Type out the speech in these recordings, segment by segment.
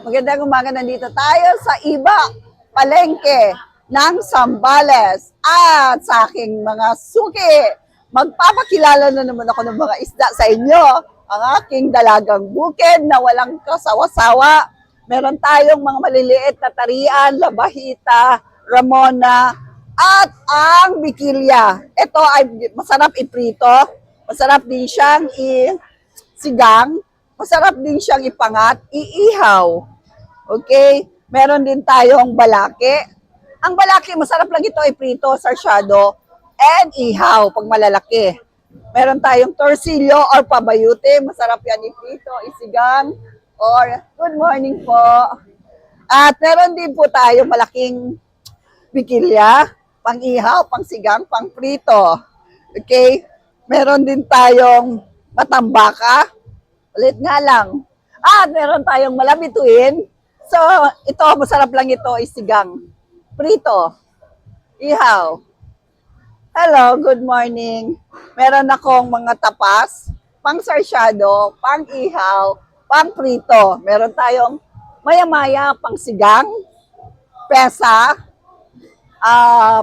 Magandang umaga, nandito tayo sa iba palengke ng Zambales at sa aking mga suki. Magpapakilala na naman ako ng mga isda sa inyo. Ang aking dalagang bukid na walang kasawa-sawa. Meron tayong mga maliliit na tarian, labahita, ramona, at ang bikilya. Ito ay masarap iprito. Masarap din siyang sigang. Masarap din siyang ipangat, iihaw. Okay? Meron din tayong balaki. Ang balaki, masarap lang ito iprito, sarsyado, and ihaw pag malalaki. Meron tayong torsilyo or pabayute. Masarap yan iprito, isigang, or good morning po. At meron din po tayong malaking bikilya, pang ihaw, pang sigang, pang prito. Okay? Meron din tayong matambaka. Ulit nga lang. At meron tayong malabituin. So, ito, masarap lang ito, isigang. Prito. Ihaw. Hello, good morning. Meron akong mga tapas, pang sarsyado, pang ihaw, pang prito. Meron tayong maya-maya, pang sigang, pesa,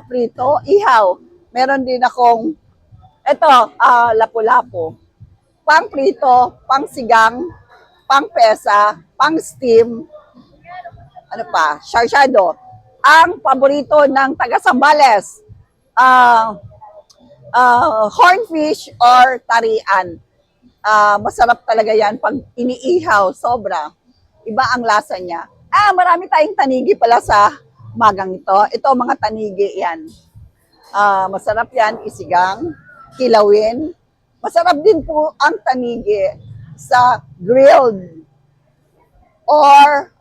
prito, ihaw. Meron din akong, ito, lapu-lapu. Pang prito, pang sigang, pang pesa, pang steam, ano pa, sarsyado. Ang paborito ng taga Zambales, hornfish or tarian. Masarap talaga yan pag iniihaw, sobra. Iba ang lasa niya. Marami tayong tanigi pala sa magang ito. Ito, mga tanigi yan. Masarap yan, isigang, kilawin. Masarap din po ang tanigi sa grilled or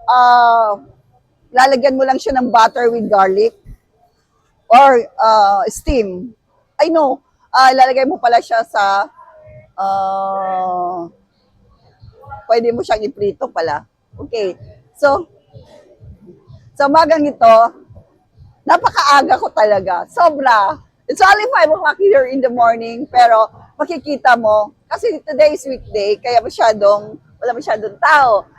lalagyan mo lang siya ng butter with garlic or steam. I know, lalagay mo pala siya sa pwede mo siyang iprito pala. Okay. So, sa magang ito, napakaaga ko talaga. Sobra. It's only 5 o'clock here in the morning, pero makikita mo, kasi today is weekday, kaya wala masyadong tao.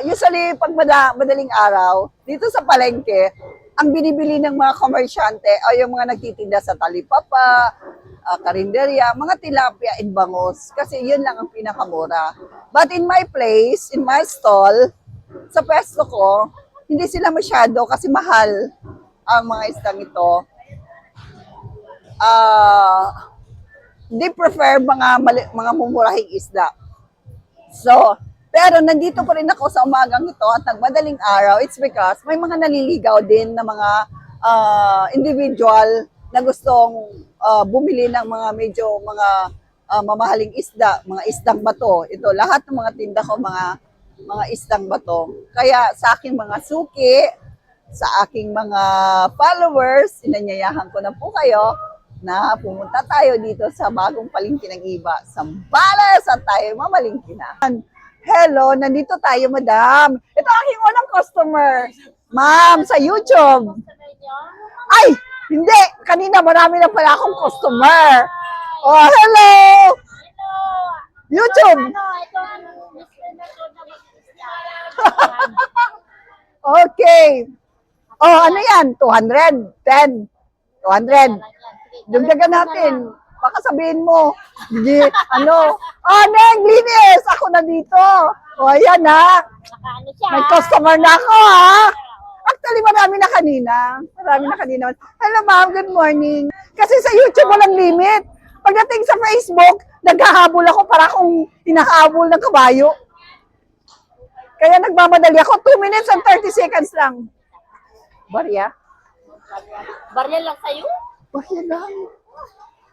Usually, pag madaling araw, dito sa palengke, ang binibili ng mga komersyante ay yung mga nagtitinda sa talipapa, karinderya, mga tilapia and bangus, kasi yun lang ang pinakamura. But in my place, in my stall, sa pwesto ko, hindi sila masyado kasi mahal ang mga isdang ito. They prefer mga mumurahing isda. So, pero nandito pa rin ako sa umagang ito at nagmadaling araw, it's because may mga naliligaw din na mga individual na gustong bumili ng mga mamahaling isda, mga isdang bato. Ito, lahat ng mga tinda ko, mga isdang bato. Kaya sa aking mga suki, sa aking mga followers, inanyayahan ko na po kayo na pumunta tayo dito sa bagong palengke ng iba, Zambales, at tayo mamalingki na. Hello, nandito tayo, madam. Ito aking unang customer. Ma'am, sa YouTube. Ay, hindi. Kanina marami na pala akong customer. Oh, hello. YouTube. Okay. Oh, ano yan? 200? 10? 200? Dugdagan natin. Baka sabihin mo, Neng, linis! Ako na dito. O, ayan ha. May customer na ako ha. Actually, marami na kanina. Hello ma'am, good morning. Kasi sa YouTube walang limit. Pagdating sa Facebook, naghahabol ako para akong hinahabol ng kabayo. Kaya nagmamadali ako. 2 minutes and 30 seconds lang. Barya? Barya lang sa'yo? Barya lang.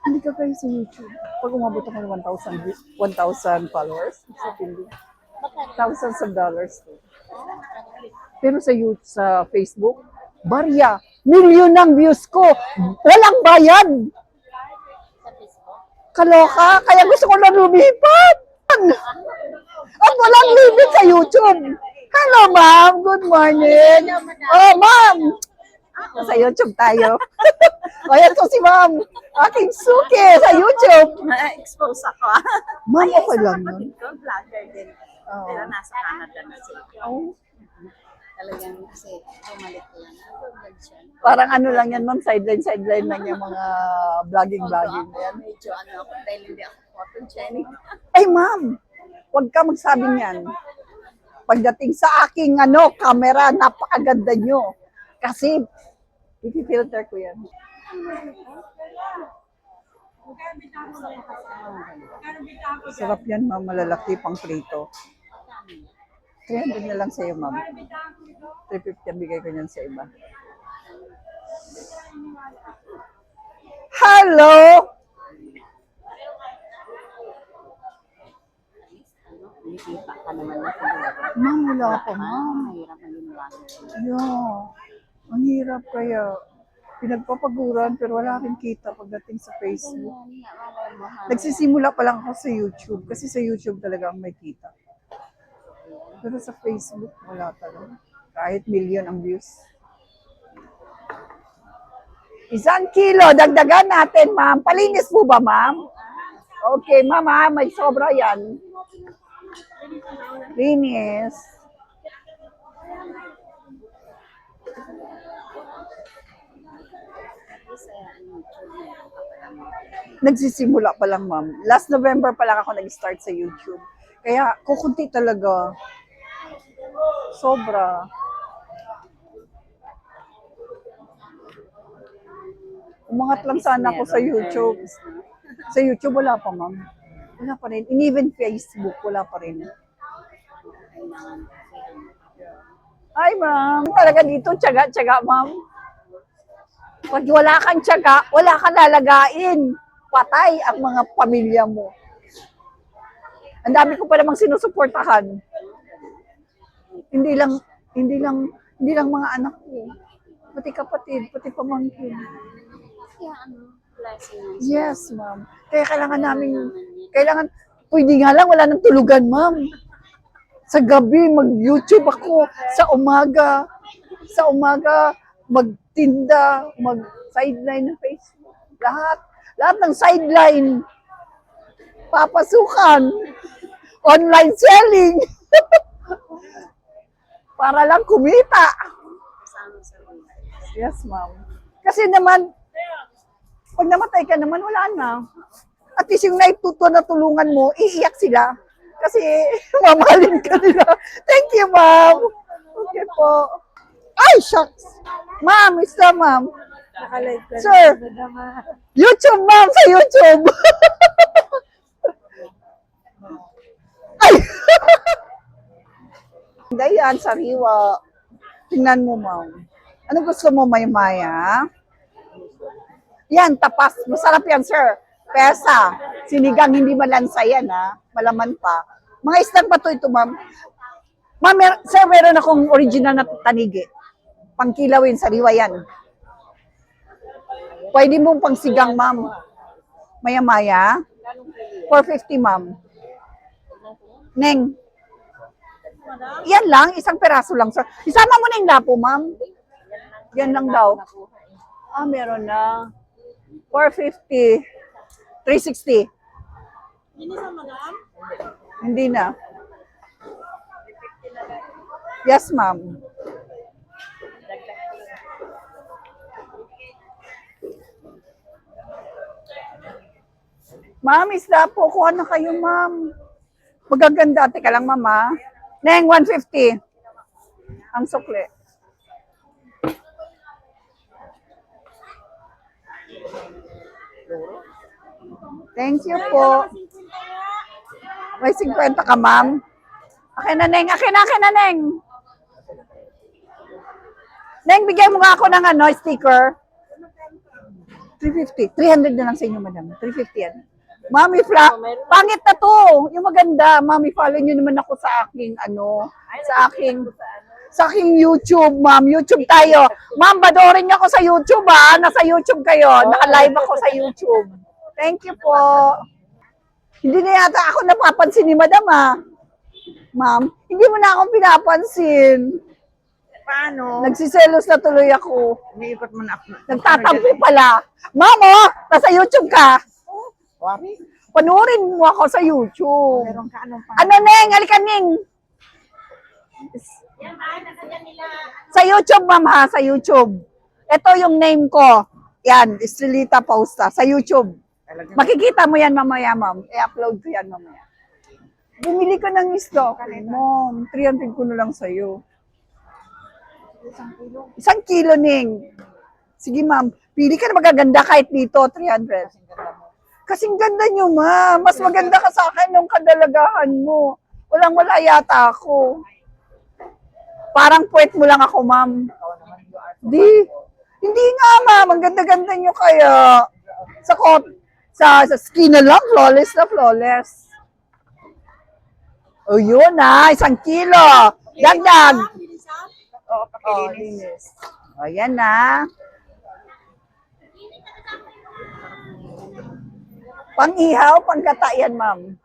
Hindi ka kayo sa YouTube. Pag umabot ako ng 1,000 followers, sa hindi. Thousands of dollars. Pero sa Facebook, barya, milyon ng views ko. Walang bayad. Kaloka, kaya gusto ko na lumipat. At walang limit sa YouTube. Hello, ma'am. Good morning. Oh, ma'am. Sa YouTube tayo. O, yan to si ma'am. Aking suki sa YouTube. Na-expose ako. Ma'am, okay lang yun. Vlogger din. Pero nasa Canada na sila. Oh. Talagang kasi bumalik lang. Nag-vlog siya. Parang ano lang yan, ma'am, sideline lang yung mga vlogging na yan. Medyo ano ako, dahil hindi ako photogenic. Ay, ma'am, huwag ka magsabi niyan. Pagdating sa aking camera, napakaganda nyo. Kasi, ipifilter ko yan. Sarap yan, ma'am. Malalaki pang prito. 300 na lang sa'yo, ma'am. 350 ang bigay ko niyan sa iba. Hello! Nakikita ka naman na siguro. Ma'am, wala pa, ma'am. Mahirap na linuwagan. Yeah. Ang hirap kaya. Pinagpapaguran pero wala rin kita pagdating sa Facebook. Nagsisimula pa lang ako sa YouTube kasi sa YouTube talaga ang may kita. Pero sa Facebook, wala talaga. Kahit million ang views. 1 kilo, dagdagan natin, ma'am. Palinis po ba, ma'am? Okay, ma'am, may sobra yan. Linis. Nagsisimula pa lang, ma'am. Last November pa lang ako nag-start sa YouTube. Kaya, kukunti talaga. Sobra. Umangat lang sana ako sa YouTube. Sa YouTube, wala pa, ma'am. Wala pa rin. And even Facebook, wala pa rin. Ay, ma'am. Talaga dito, tiyaga, ma'am. Pag wala kang tiyaga, wala kang lalagain. Patay ang mga pamilya mo. Ang dami ko pa namang sinusuportahan. Hindi lang mga anak ko. Pati kapatid, pati pamangkin. Kaya ano, blessing. Yes, ma'am. Kaya pwede nga lang, wala nang tulugan, ma'am. Sa gabi, mag-YouTube ako. Sa umaga, magtinda, mag-sideline ng Facebook. Lahat ng sideline. Papasukan. Online selling. Para lang kumita. Kasama sa buhay. Yes, ma'am. Kasi naman, pag namatay ka naman, wala na. At least yung naituto na tulungan mo, iiyak sila. Kasi mamahalin ka nila. Thank you, ma'am. Okay po. Ay, shucks. Ma'am, ma'am. Sir, YouTube, ma'am, sa YouTube. Ay. Hindi yan, sariwa. Tingnan mo, ma'am. Ano gusto mo, maya? Yan, tapas. Masarap yan, sir. Pesa. Sinigang, hindi malansa yan, ha? Malaman pa. Mga islang pa ito, ma'am. Ma'am, sir, meron akong original na tanigi. Pangkilawin, sariwa yan. Pwede mong pangsigang, ma'am. Maya. 450, ma'am. Neng. Yan lang, isang peraso lang, sir. Isama mo na yung lapo, ma'am. Yan lang daw. Meron na. 450. 360. Hindi na. Yes, ma'am. Ma'am, isda po. Kuha na kayo, ma'am. Magaganda. Teka lang, mama. Neng, 150. Ang sukli. Thank you po. May 50 ka, ma'am. Akin na, Neng. Akin na, Neng. Neng, bigyan mo nga ako ng sticker. 350. 300 na lang sa inyo, madam. 350 yan. Mami, pangit na to. Yung maganda. Mami, follow nyo naman ako sa aking, sa aking YouTube, ma'am. YouTube tayo. Ma'am, badorin niyo ako sa YouTube, ha? Nasa YouTube kayo. Naka-live ako sa YouTube. Thank you po. Hindi na yata ako napapansin ni madam, ha? Ma'am, hindi mo na ako pinapansin. Paano? Nagsiselos na tuloy ako. Umiikot mo na ako. Nagtatampo pala. Ma'am, nasa YouTube ka. Panoorin mo ako sa YouTube. Meron ka anong Ano, Neng? Halika, Neng. Sa YouTube, ma'am ha, sa YouTube. Ito yung name ko. Yan, Estrelita Pausta, sa YouTube. Makikita mo yan mamaya, ma'am. I-upload ko yan mamaya. Bumili ka ng isda. Ma'am, 300 ko na lang sa'yo. 1 kilo, Ning. Sige, ma'am. Pili ka na magaganda kahit dito, 300. Kasing ganda nyo, ma'am. Mas maganda ka sa akin nung kadalagahan mo. Walang-wala yata ako. Parang puwet mo lang ako, ma'am. Hindi nga, ma'am. Ang ganda-ganda nyo kaya. Sa skin na lang, flawless na flawless. O yun na, 1 kilo. Dagdag. Oo, pakilinis. O yan na. Pang-ihaw, pang-gata yan, ma'am.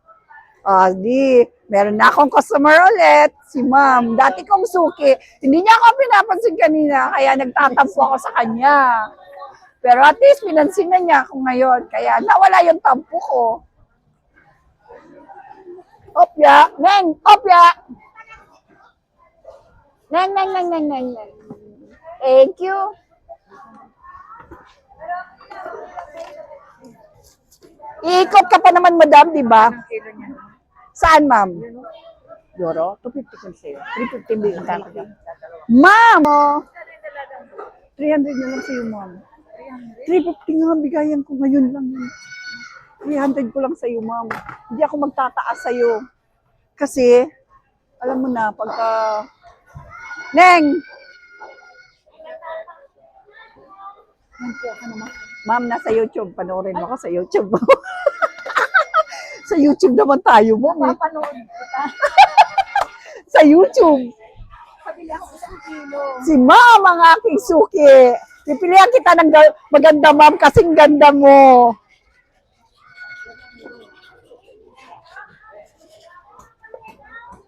Meron na akong customer ulit, si ma'am. Dati kong suki. Hindi niya ako pinapansin kanina, kaya nagtatampo ako sa kanya. Pero at least, pinansin na niya ako ngayon. Kaya nawala yung tampo ko. Opya! Neng! Opya! Neng. Thank you. Iikot ka pa naman, madam, di ba? Ang kilo niya. Saan, ma'am? Euro? 250 ko sa'yo. 350 din ka. Ma'am! 300 na lang sa'yo, ma'am. 350 nga, bigayan ko ngayon lang yun. 300 ko lang sa'yo, ma'am. Hindi ako magtataas sa'yo. Kasi, alam mo na, pagka... Neng! Ma'am, nasa YouTube. Panoorin mo ako sa YouTube. Sa YouTube naman tayo, ma'am. Papanood kita. Sa YouTube. Pabili ako 1 kilo. Si ma'am ang aking suki. Pipilihan kita ng maganda, ma'am, kasing ganda mo.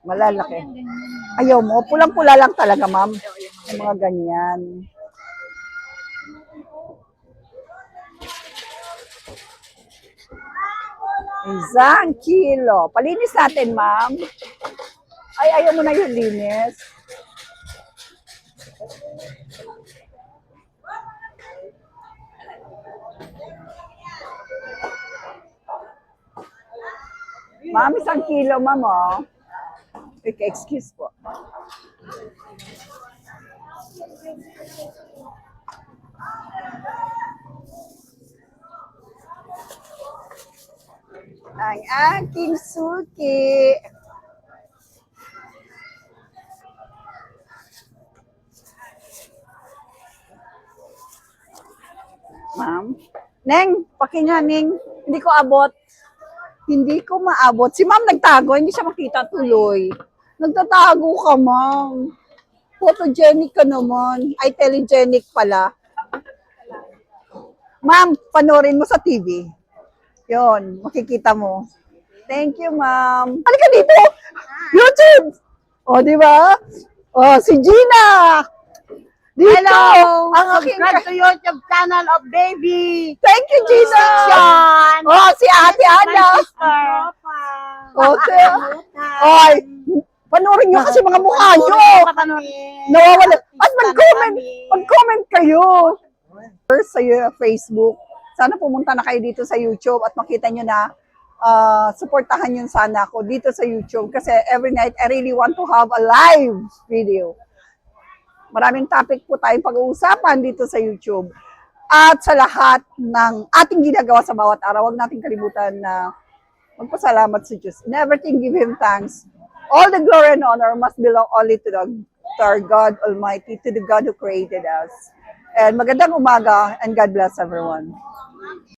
Malalaki. Ayaw mo, pulang-pula lang talaga, ma'am. Yung mga ganyan. Isang kilo. Palinis natin, ma'am. Ay, ayaw mo na yung linis. Ma'am, 1 kilo, ma'am, oh. Excuse po. Ang aking suki. Ma'am? Neng, pakinga, Neng. Hindi ko abot. Hindi ko maabot. Si ma'am nagtago, hindi siya makita tuloy. Nagtatago ka, ma'am. Photogenic ka naman. Ay, telegenic pala. Ma'am, panorin mo sa TV. Yon, makikita mo. Thank you, ma'am. Halika dito! YouTube! O, di ba? O, si Gina! Dito! Hello! Ang aking... Subscribe to YouTube channel of Baby! Thank you, Gina! Sean! Oh, si Ate Ana! Okay. Oy, panoorin nyo kasi mga mukha nyo. Nawawala. At mag-comment kayo. First sa Facebook. Sana pumunta na kayo dito sa YouTube at makita nyo na supportahan nyo sana ako dito sa YouTube. Kasi every night, I really want to have a live video. Maraming topic po tayong pag-uusapan dito sa YouTube. At sa lahat ng ating ginagawa sa bawat araw, huwag natin kalimutan na magpasalamat sa Diyos. In everything, give Him thanks. All the glory and honor must belong only to our God Almighty, to the God who created us. And magandang umaga and God bless everyone.